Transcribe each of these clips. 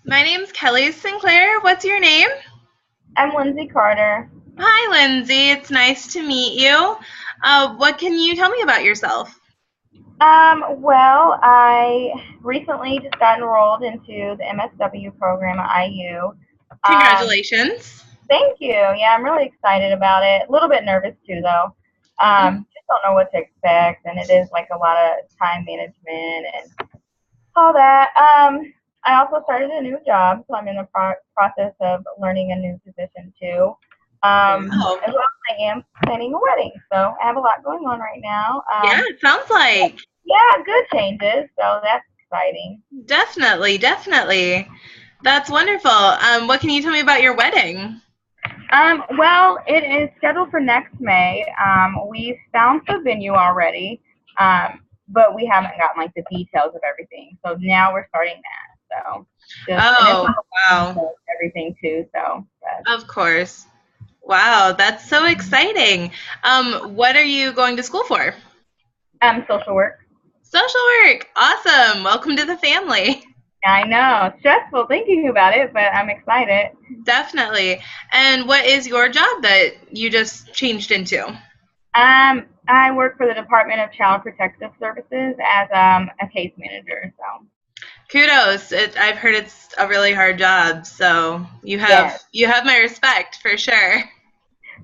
My name's Kelly Sinclair. What's your name? I'm Lindsay Carter. Hi, Lindsay. It's nice to meet you. What can you tell me about yourself? Well, I recently just got enrolled into the MSW program at IU. Congratulations. Thank you. Yeah, I'm really excited about it. A little bit nervous too, though. Just don't know what to expect, and it is like a lot of time management and all that. I also started a new job, so I'm in the process of learning a new position too. Wow. As well as I am planning a wedding, so I have a lot going on right now. Yeah, it sounds like. Yeah, good changes, so that's exciting. Definitely, definitely. That's wonderful. What can you tell me about your wedding? Well, it is scheduled for next May. We found the venue already, but we haven't gotten like the details of everything. So now we're starting that. So and it's Oh, wow. everything too. So Of course. Wow, that's so exciting. What are you going to school for? social work. Social work. Awesome. Welcome to the family. I know, it's stressful thinking about it, but I'm excited. Definitely. And what is your job that you just changed into? I work for the Department of Child Protective Services as a case manager. So Kudos. I've heard it's a really hard job, so yeah, you have my respect for sure.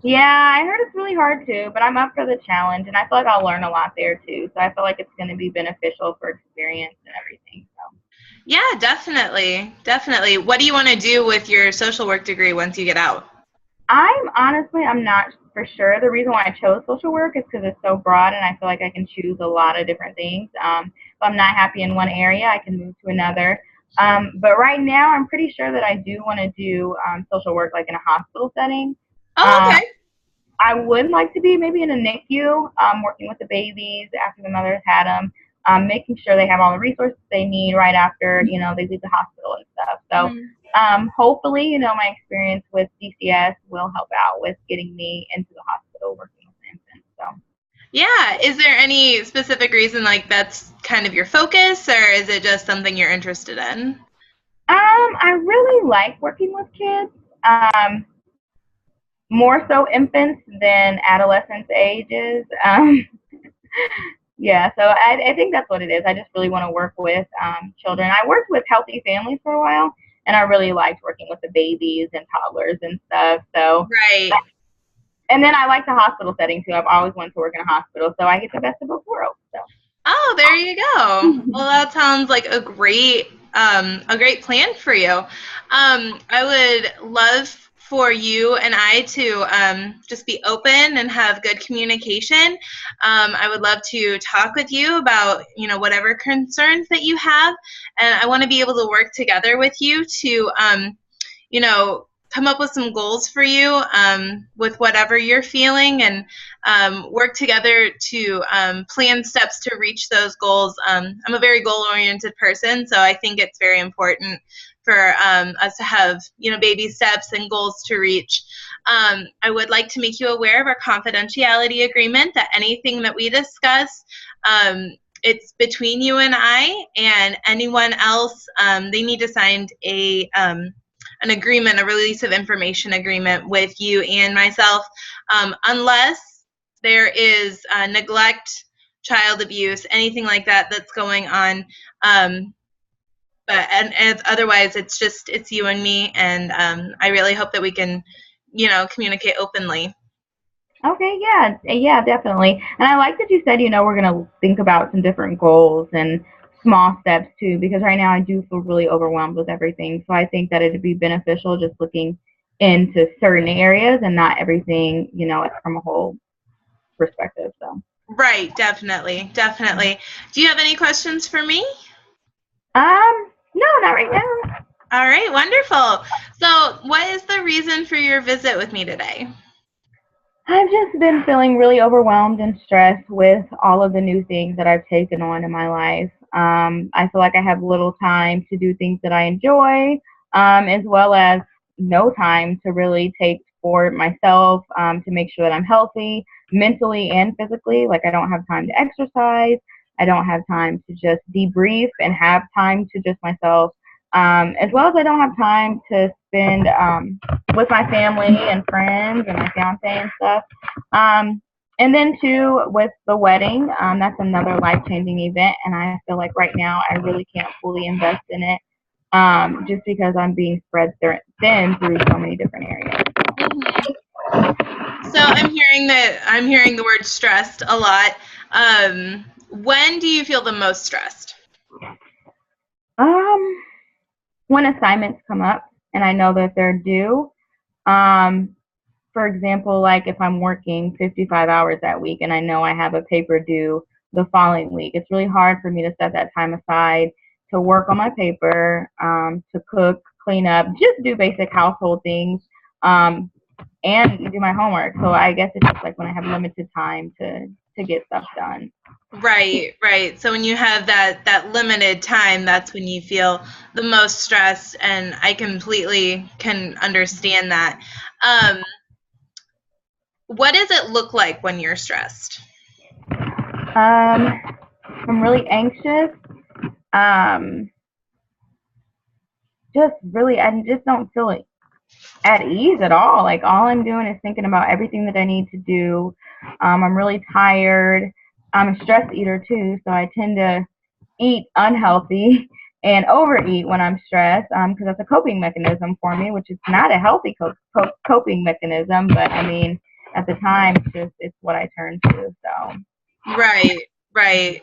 yeah, I heard it's really hard too, but I'm up for the challenge, and I feel like I'll learn a lot there too. So I feel like it's going to be beneficial for experience and everything. So Yeah, definitely. Definitely. What do you want to do with your social work degree once you get out? I'm not for sure. The reason why I chose social work is because it's so broad, and I feel like I can choose a lot of different things. If I'm not happy in one area, I can move to another. But right now, I'm pretty sure that I do want to do social work like in a hospital setting. Oh, Um, okay. I would like to be maybe in a NICU, working with the babies after the mothers had them, making sure they have all the resources they need right after they leave the hospital and stuff. Mhm. So hopefully, my experience with DCS will help out with getting me into the hospital working with infants. So Yeah. Is there any specific reason like that's kind of your focus, or is it just something you're interested in? I really like working with kids. More so infants than adolescents ages. Yeah, so I think that's what it is. I just really want to work with children. I worked with healthy families for a while, and I really liked working with the babies and toddlers and stuff. So, Right. and then I like the hospital setting too. I've always wanted to work in a hospital, so I get the best of both worlds. So, Oh, there you go. Well, that sounds like a great plan for you. I would love for you and I to just be open and have good communication. I would love to talk with you about, whatever concerns that you have, and I want to be able to work together with you to, come up with some goals for you with whatever you're feeling and work together to plan steps to reach those goals. I'm a very goal oriented person, so I think it's very important for us to have, baby steps and goals to reach. I would like to make you aware of our confidentiality agreement that anything that we discuss, it's between you and I, and anyone else, they need to sign an agreement, a release of information agreement with you and myself, unless there is neglect, child abuse, anything like that that's going on. And otherwise, it's you and me, and I really hope that we can, communicate openly. okay, yeah, yeah, definitely. And I like that you said, we're gonna think about some different goals and small steps too, because right now I do feel really overwhelmed with everything. So I think that it'd be beneficial just looking into certain areas and not everything, from a whole perspective. So. Right, definitely, definitely. Do you have any questions for me? No, not right now. All right, wonderful. So, what is the reason for your visit with me today? I've just been feeling really overwhelmed and stressed with all of the new things that I've taken on in my life. I feel like I have little time to do things that I enjoy, as well as no time to really take for myself to make sure that I'm healthy mentally and physically. Like, I don't have time to exercise. I don't have time to just debrief and have time to just myself. as well as I don't have time to spend with my family and friends and my fiance and stuff. And then too, with the wedding, that's another life-changing event, and I feel like right now I really can't fully invest in it, just because I'm being spread thin through so many different areas. Mm-hmm. So I'm hearing the word stressed a lot. When do you feel the most stressed? When assignments come up and I know that they're due. Um, for example, like if I'm working 55 hours that week and I know I have a paper due the following week, it's really hard for me to set that time aside to work on my paper, to cook, clean up, just do basic household things, and do my homework. So I guess it's just like when I have limited time to get stuff done. Right, right. So when you have that limited time, that's when you feel the most stressed, and I completely can understand that. Um, what does it look like when you're stressed? I'm really anxious. Um, I just don't feel it at ease at all. Like all I'm doing is thinking about everything that I need to do. I'm really tired. I'm a stress eater too, so I tend to eat unhealthy and overeat when I'm stressed, because that's a coping mechanism for me, which is not a healthy coping mechanism. But I mean, at the time, it's what I turn to. So Right, right.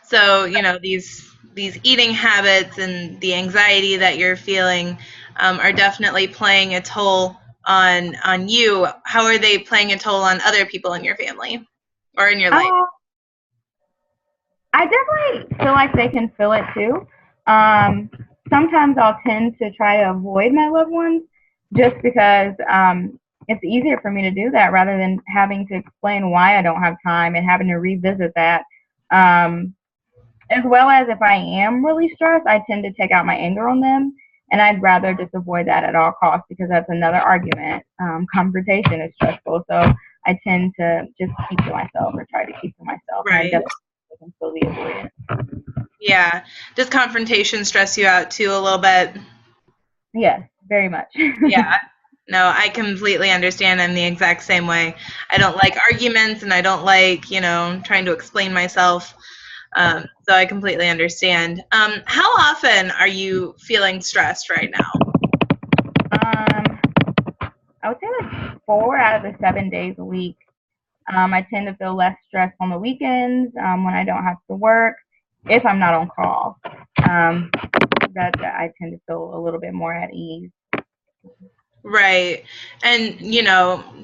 So, these eating habits and the anxiety that you're feeling are definitely playing a toll on you. How are they playing a toll on other people in your family or in your life? uh, I definitely feel like they can feel it too. Um, Sometimes I'll tend to try to avoid my loved ones just because it's easier for me to do that rather than having to explain why I don't have time and having to revisit that. Um, as well as if I am really stressed, I tend to take out my anger on them. And I'd rather just avoid that at all costs because that's another argument. Confrontation is stressful. So I tend to just keep to myself or try to keep to myself. And I Right. definitely can feel the avoidance. Yeah. Does confrontation stress you out too a little bit? Yes, very much. Yeah. No, I completely understand. I'm the exact same way. I don't like arguments and I don't like, trying to explain myself. So I completely understand. How often are you feeling stressed right now? um, I would say like 4 out of the 7 days a week. I tend to feel less stressed on the weekends, when I don't have to work, if I'm not on call. Um, that I tend to feel a little bit more at ease. Right. And,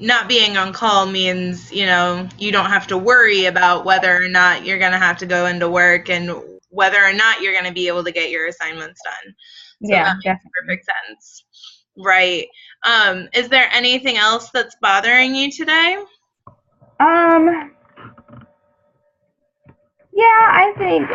not being on call means, you don't have to worry about whether or not you're going to have to go into work and whether or not you're going to be able to get your assignments done. So that Yeah, makes definitely. perfect sense. Right. Is there anything else that's bothering you today? Um, yeah, I think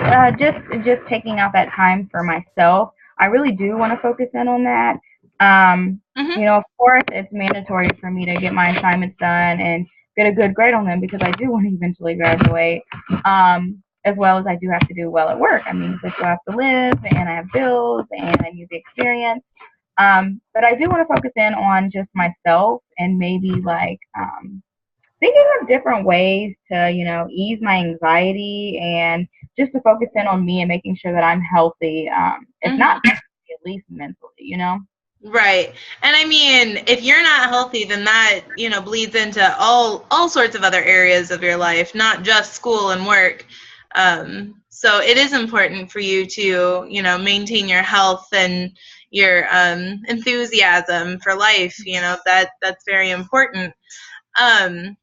just taking out that time for myself. I really do want to focus in on that. Mm-hmm. Of course, it's mandatory for me to get my assignments done and get a good grade on them because I do want to eventually graduate. As well as I do have to do well at work. I mean, I still have to live, and I have bills, and I need the experience. But I do want to focus in on just myself and maybe like thinking of different ways to, ease my anxiety and just to focus in on me and making sure that I'm healthy, if Mm-hmm. not physically, at least mentally. Right. And I mean, if you're not healthy, then that, bleeds into all sorts of other areas of your life, not just school and work. So it is important for you to, maintain your health and your enthusiasm for life. That's very important. Um,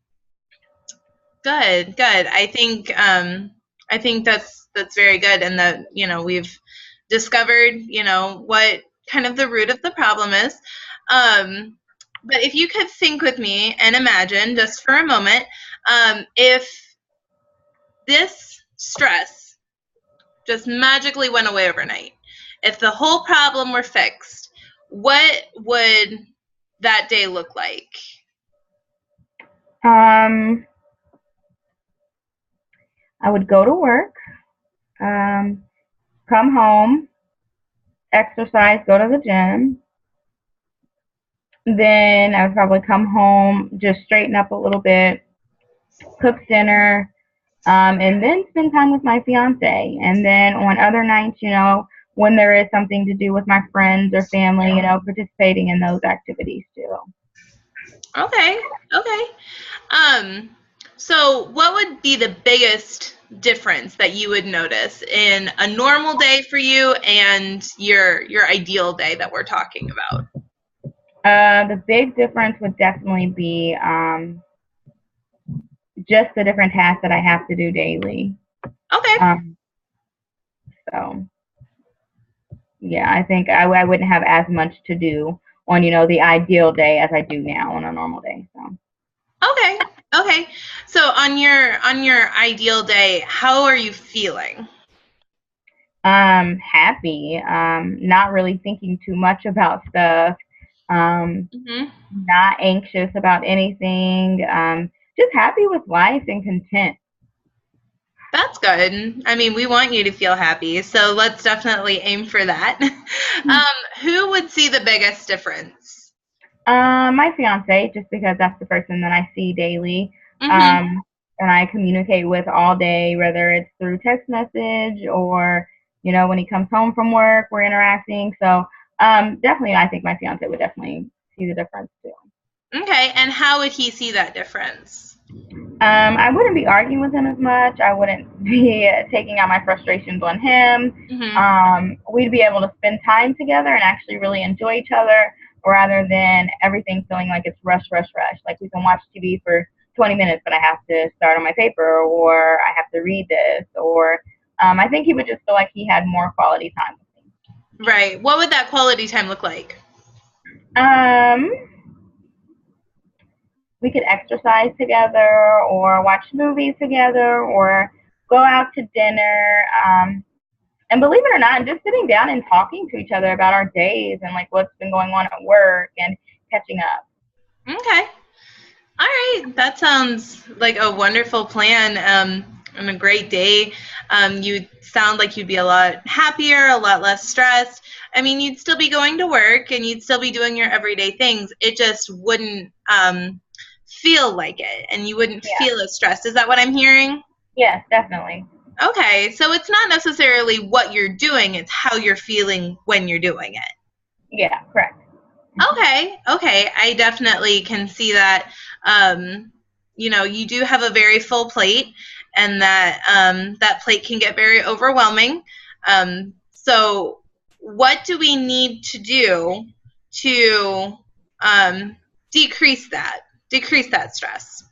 Good, good. I think that's very good, and that we've discovered what kind of the root of the problem is. Um, but if you could think with me and imagine just for a moment, if this stress just magically went away overnight, if the whole problem were fixed, what would that day look like? Um, I would go to work, um, come home, exercise, go to the gym. Then I would probably come home, just straighten up a little bit, cook dinner, and then spend time with my fiance. And then on other nights, when there is something to do with my friends or family, participating in those activities too. Okay. Okay. Um, so what would be the biggest difference that you would notice in a normal day for you and your ideal day that we're talking about? The big difference would definitely be just the different tasks that I have to do daily. Okay. So, yeah, I think I wouldn't have as much to do on, the ideal day as I do now on a normal day. So. Okay. Okay. So on your ideal day, how are you feeling? Happy. Not really thinking too much about stuff. Hmm. Not anxious about anything. Just happy with life and content. That's good. I mean, we want you to feel happy, so let's definitely aim for that. Who would see the biggest difference? My fiance, just because that's the person that I see daily, Hmm. um, and I communicate with all day, whether it's through text message or, when he comes home from work, we're interacting. So, definitely, I think my fiance would definitely see the difference too. Okay, and how would he see that difference? I wouldn't be arguing with him as much. I wouldn't be taking out my frustrations on him. Hmm. We'd be able to spend time together and actually really enjoy each other rather than everything feeling like it's rush, rush, rush. Like we can watch TV for 20 minutes, but I have to start on my paper or I have to read this. Or I think he would just feel like he had more quality time with me. Right. What would that quality time look like? Um, we could exercise together or watch movies together or go out to dinner. And believe it or not, just sitting down and talking to each other about our days and like what's been going on at work and catching up. Okay. All right. That sounds like a wonderful plan, and a great day. You sound like you'd be a lot happier, a lot less stressed. I mean, you'd still be going to work and you'd still be doing your everyday things. It just wouldn't feel like it, and you wouldn't Yeah. feel as stressed. Is that what I'm hearing? Yes, definitely. Okay. So it's not necessarily what you're doing, it's how you're feeling when you're doing it. Yeah, correct. Okay, okay. I definitely can see that. You do have a very full plate, and that plate can get very overwhelming. So, what do we need to do to um, decrease that? Decrease that stress.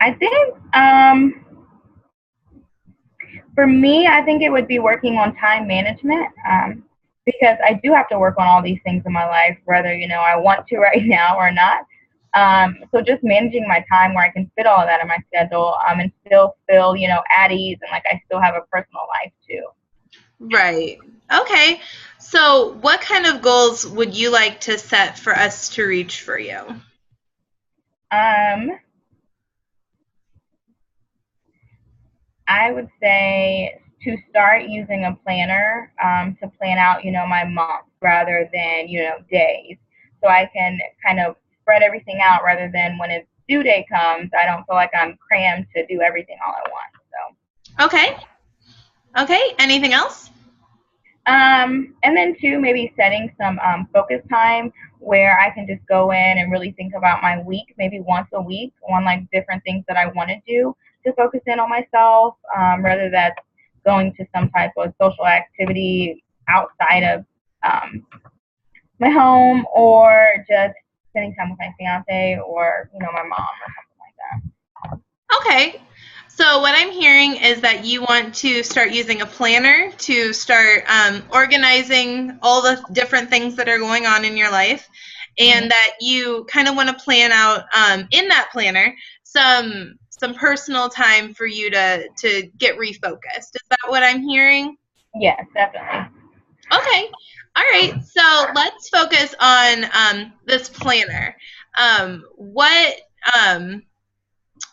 I think for me, I think it would be working on time management because I do have to work on all these things in my life, whether I want to right now or not. So just managing my time where I can fit all of that in my schedule and still feel at ease and like I still have a personal life too. Right. Okay. So, what kind of goals would you like to set for us to reach for you? Um, I would say to start using a planner to plan out, my month rather than, days. So I can kind of spread everything out rather than when its due date comes, I don't feel like I'm crammed to do everything all at once. So. Okay. Okay. Anything else? And then two, maybe setting some focus time where I can just go in and really think about my week, maybe once a week on like different things that I want to do to focus in on myself, rather that's going to some type of social activity outside of my home or just spending time with my fiance or, my mom or something like that. Okay. So what I'm hearing is that you want to start using a planner to start organizing all the different things that are going on in your life, Mm-hmm. and that you kind of want to plan out in that planner some personal time for you to get refocused. Is that what I'm hearing? Yes, definitely. Okay. All right. So let's focus on this planner. Um, what um,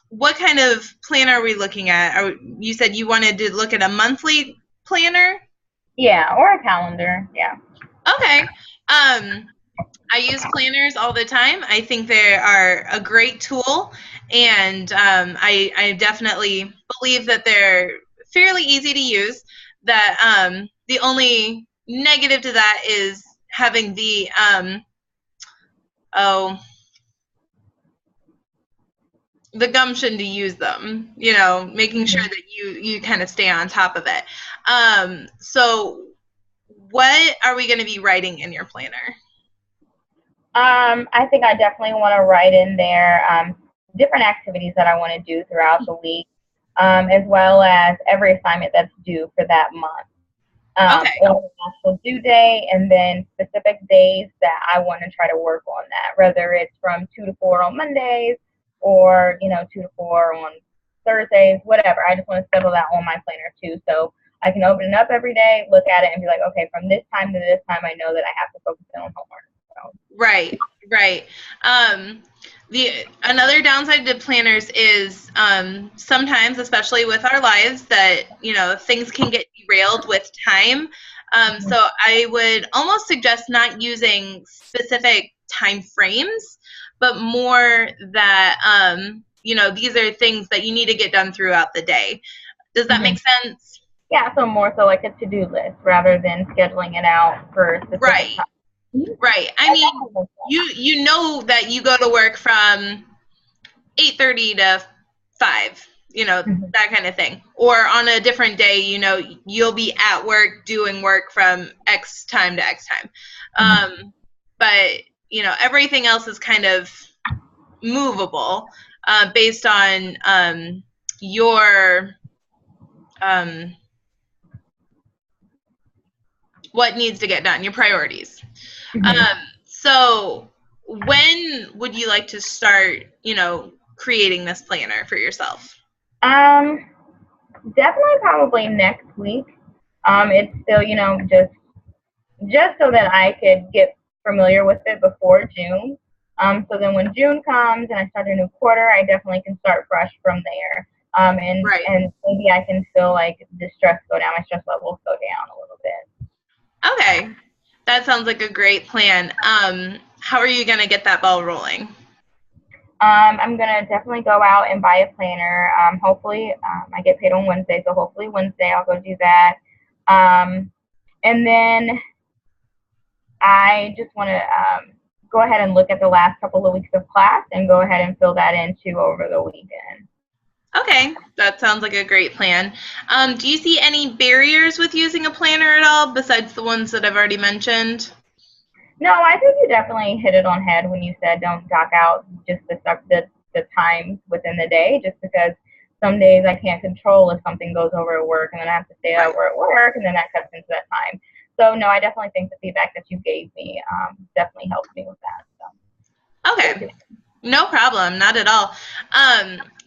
what kind of plan are we looking at? You said you wanted to look at a monthly planner? Yeah, or a calendar. Yeah. Okay. I use planners all the time. I think they are a great tool, and I definitely believe that they're fairly easy to use. That the only negative to that is having the oh the gumption to use them. You know, making sure Mhm. that you kind of stay on top of it. So what are we going to be writing in your planner? I think I definitely want to write in there different activities that I want to do throughout the week, as well as every assignment that's due for that month. Okay. On the actual due date, and then specific days that I want to try to work on that, whether it's from 2 to 4 on Mondays or, 2 to 4 on Thursdays, whatever. I just want to settle that on my planner too. So I can open it up every day, look at it, and be like, okay, from this time to this time, I know that I have to focus in on homework. So. Right, right. The another downside to planners is sometimes, especially with our lives, that things can get derailed with time. So I would almost suggest not using specific time frames, but more that these are things that you need to get done throughout the day. Does that Mm-hmm. make sense? Yeah, so more so like a to-do list rather than scheduling it out for a specific Right, time. Mm-hmm. right. I mean, you know that you go to work from 8:30 to 5, Mm-hmm. that kind of thing. Or on a different day, you'll be at work doing work from X time to X time. But everything else is kind of movable based on your um, what needs to get done, your priorities. Mm-hmm. So when would you like to start, creating this planner for yourself? Um, Definitely probably next week. It's still, just so that I could get familiar with it before June. So then when June comes and I start a new quarter, I definitely can start fresh from there. And Right. and maybe I can feel like the stress go down, my stress levels go down a little bit. Okay. That sounds like a great plan. How are you going to get that ball rolling? I'm gonna definitely go out and buy a planner. Hopefully, I get paid on Wednesday, so hopefully Wednesday I'll go do that. And then I just want to go ahead and look at the last couple of weeks of class and go ahead and fill that in too over the weekend. Okay, that sounds like a great plan. Do you see any barriers with using a planner at all besides the ones that I've already mentioned? No, I think you definitely hit it on head when you said don't dock out just the stuff the times within the day, just because some days I can't control if something goes over at work and then I have to stay Right. over at work and then that cuts into that time. So no, I definitely think the feedback that you gave me definitely helped me with that. So thank Okay, you. no problem, not at all.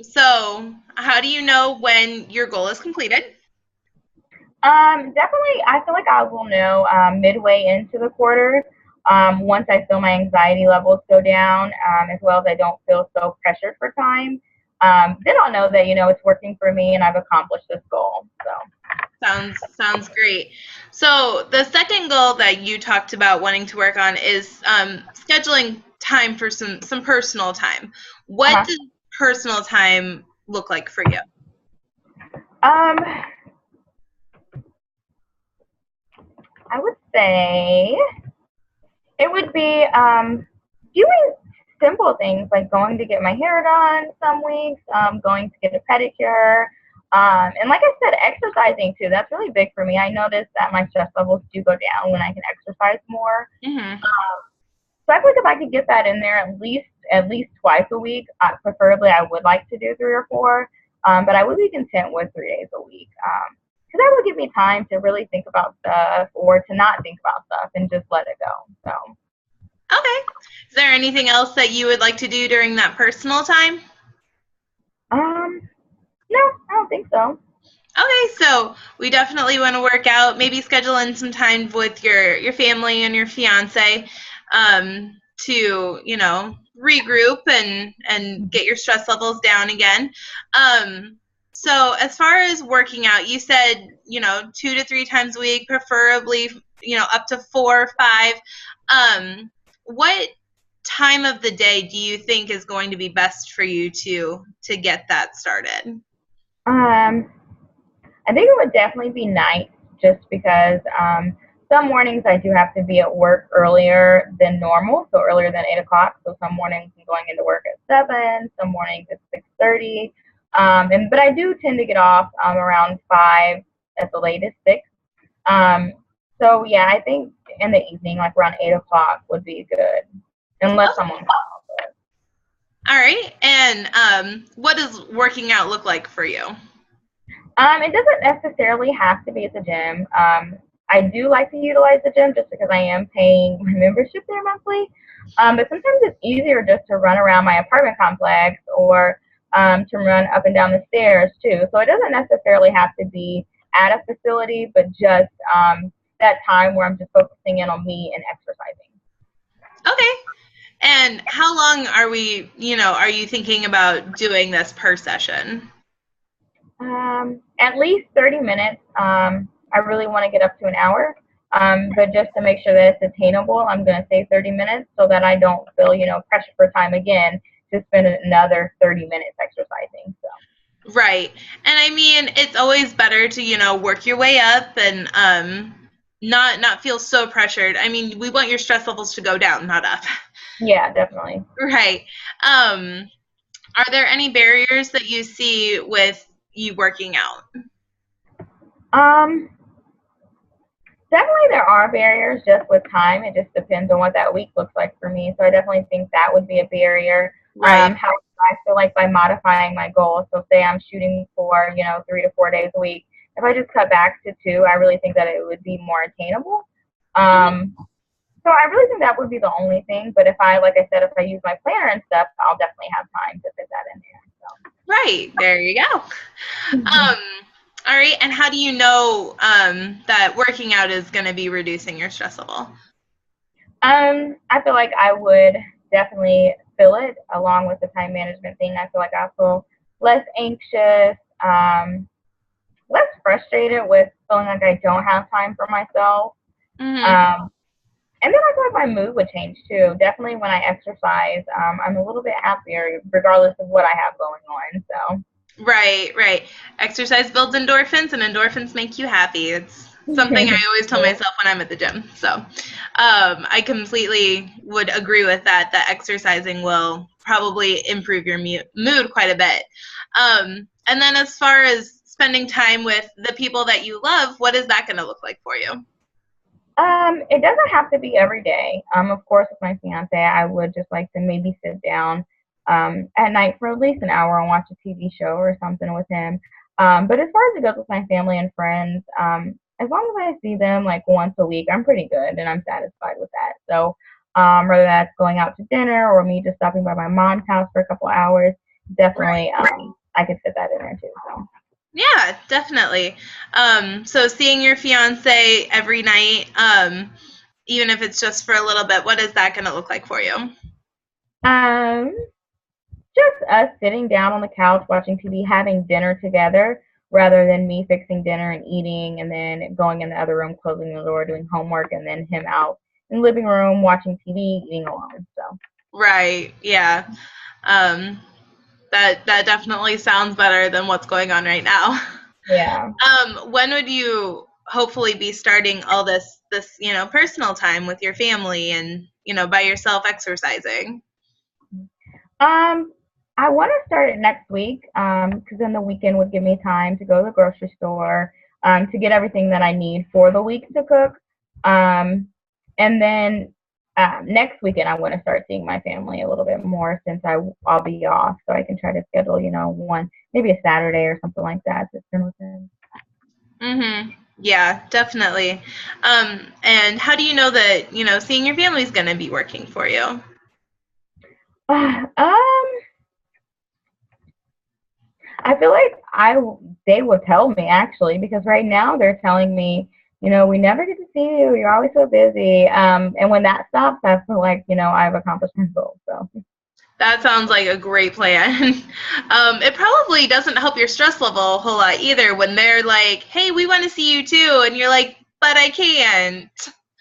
So how do you know when your goal is completed? Definitely, I feel like I will know midway into the quarter. Once I feel my anxiety levels go down, as well as I don't feel so pressured for time, then I'll know that it's working for me and I've accomplished this goal. So. Sounds great. So the second goal that you talked about wanting to work on is scheduling time for some personal time. What Uh-huh. does personal time look like for you? Um, I would say it would be doing simple things like going to get my hair done some weeks, going to get a pedicure, and like I said, exercising too. That's really big for me. I noticed that my stress levels do go down when I can exercise more. Mm-hmm. So I think if I could get that in there at least twice a week, preferably I would like to do 3 or 4, but I would be content with 3 days a week. Because that would give me time to really think about stuff or to not think about stuff and just let it go. So. Okay. Is there anything else that you would like to do during that personal time? No, I don't think so. Okay, so we definitely want to work out. Maybe schedule in some time with your family and your fiance to regroup and get your stress levels down again. So as far as working out, you said, 2 to 3 times a week, preferably, up to 4 or 5. What time of the day do you think is going to be best for you to get that started? Um, I think it would definitely be nights, just because some mornings I do have to be at work earlier than normal, so earlier than 8 o'clock. So some mornings I'm going into work at 7, some mornings at 6:30, but I do tend to get off around 5 at the latest 6. Um, so yeah, I think in the evening, like around 8 o'clock, would be good, unless Okay. someone calls. All right. And what does working out look like for you? It doesn't necessarily have to be at the gym. I do like to utilize the gym just because I am paying my membership there monthly. But sometimes it's easier just to run around my apartment complex, or to run up and down the stairs too. So it doesn't necessarily have to be at a facility, but just that time where I'm just focusing in on me and exercising. Okay. And how long are you thinking about doing this per session? At least 30 minutes. I really want to get up to an hour. But just to make sure that it's attainable, I'm going to say 30 minutes so that I don't feel, pressure for time again to spend another 30 minutes exercising. So. Right. And I mean, it's always better to, work your way up and not feel so pressured. I mean, we want your stress levels to go down, not up. Yeah, definitely. Right. Are there any barriers that you see with you working out? Um, Definitely there are barriers just with time. It just depends on what that week looks like for me. So I definitely think that would be a barrier. Right. How I feel like by modifying my goals. So say I'm shooting for, 3 to 4 days a week. If I just cut back to 2, I really think that it would be more attainable. Um, so I really think that would be the only thing. But like I said, if I use my planner and stuff, I'll definitely have time to fit that in there. So. Right. There you go. All right. And how do you know that working out is going to be reducing your stress level? I feel like I would definitely feel it along with the time management thing. I feel like I feel less anxious, less frustrated with feeling like I don't have time for myself. Mm-hmm. And then I feel like my mood would change too. Definitely when I exercise, I'm a little bit happier regardless of what I have going on. So. Right, right. Exercise builds endorphins, and endorphins make you happy. It's something I always tell myself when I'm at the gym. So I completely would agree with that, that exercising will probably improve your mood quite a bit. And then as far as spending time with the people that you love, what is that going to look like for you? It doesn't have to be every day. Of course, with my fiance, I would just like to maybe sit down at night for at least an hour and watch a TV show or something with him. But as far as it goes with my family and friends, as long as I see them like once a week, I'm pretty good and I'm satisfied with that. So whether that's going out to dinner or me just stopping by my mom's house for a couple hours, definitely I could fit that in there too. So. Yeah, definitely. So seeing your fiance every night, even if it's just for a little bit, what is that going to look like for you? Um, just us sitting down on the couch watching TV, having dinner together, rather than me fixing dinner and eating and then going in the other room, closing the door, doing homework, and then him out in the living room watching TV, eating alone. So. Right. Yeah. Um, that definitely sounds better than what's going on right now. Yeah. When would you hopefully be starting all this personal time with your family and by yourself exercising? I want to start it next week, because then the weekend would give me time to go to the grocery store, to get everything that I need for the week to cook. And then next weekend I want to start seeing my family a little bit more, since I'll be off, so I can try to schedule maybe a Saturday or something like that to spend with them. Mhm. Yeah, definitely. And how do you know that seeing your family is going to be working for you? I feel like they would tell me, actually, because right now they're telling me, we never get to see you. You're always so busy. And when that stops, I feel like, I've accomplished my goal. So. That sounds like a great plan. It probably doesn't help your stress level a whole lot either when they're like, hey, we want to see you too. And you're like, but I can't.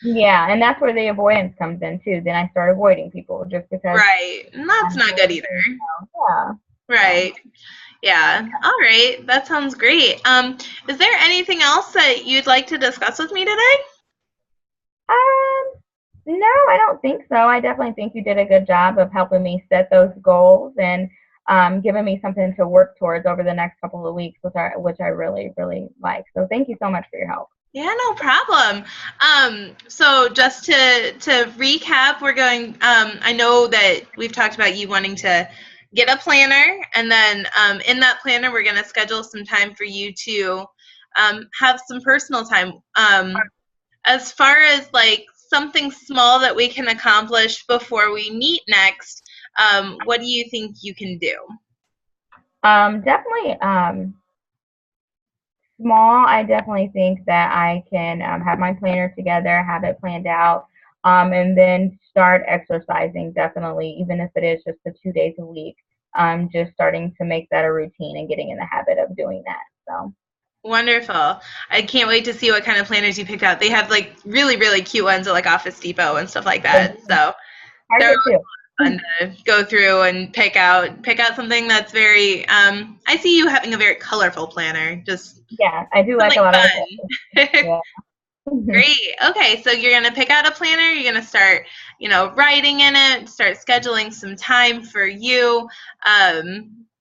Yeah, and that's where the avoidance comes in too. Then I start avoiding people just because Right. And that's I'm not good feeling, either. yeah. So, Right. Yeah. All right. That sounds great. Is there anything else that you'd like to discuss with me today? um, no, I don't think so. I definitely think you did a good job of helping me set those goals and giving me something to work towards over the next couple of weeks, which I really, really like. So thank you so much for your help. Yeah, no problem. So just to recap, we're going. I know that we've talked about you wanting to get a planner, and then in that planner, we're going to schedule some time for you to have some personal time. As far as like something small that we can accomplish before we meet next, what do you think you can do? Definitely small. I definitely think that I can have my planner together, have it planned out, and then start exercising. Definitely, even if it is just the 2 days a week. Just starting to make that a routine and getting in the habit of doing that. So. Wonderful. I can't wait to see what kind of planners you pick out. They have like really, really cute ones at like Office Depot and stuff like that. So they're Target too. fun to go through and pick out something that's very I see you having a very colorful planner. Just Yeah, I do like something a lot of fun. it. Yeah. Great. Okay, so you're gonna pick out a planner, you're gonna start, writing in it, start scheduling some time for you.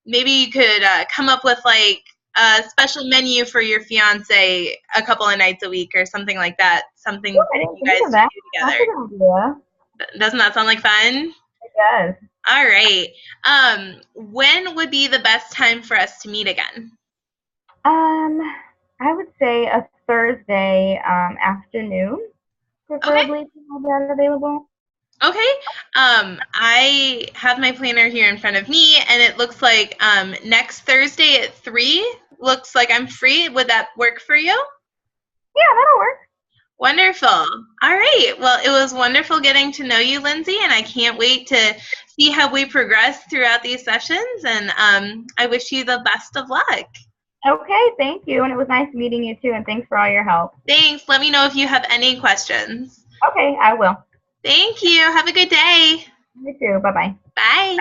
Maybe you could come up with like a special menu for your fiance a couple of nights a week or something like that. Something Yeah, I didn't you think guys of can that. do That's together. a good idea. Doesn't that sound like fun? It does. All right. When would be the best time for us to meet again? Um, I would say a Thursday afternoon, Okay. preferably, if you have that available. Okay. I have my planner here in front of me, and it looks like next Thursday at 3 looks like I'm free. Would that work for you? Yeah, that'll work. Wonderful. All right. Well, it was wonderful getting to know you, Lindsay, and I can't wait to see how we progress throughout these sessions. And I wish you the best of luck. Okay, thank you. And it was nice meeting you too, and thanks for all your help. Thanks. Let me know if you have any questions. Okay, I will. Thank you. Have a good day. You too. Bye bye. Bye.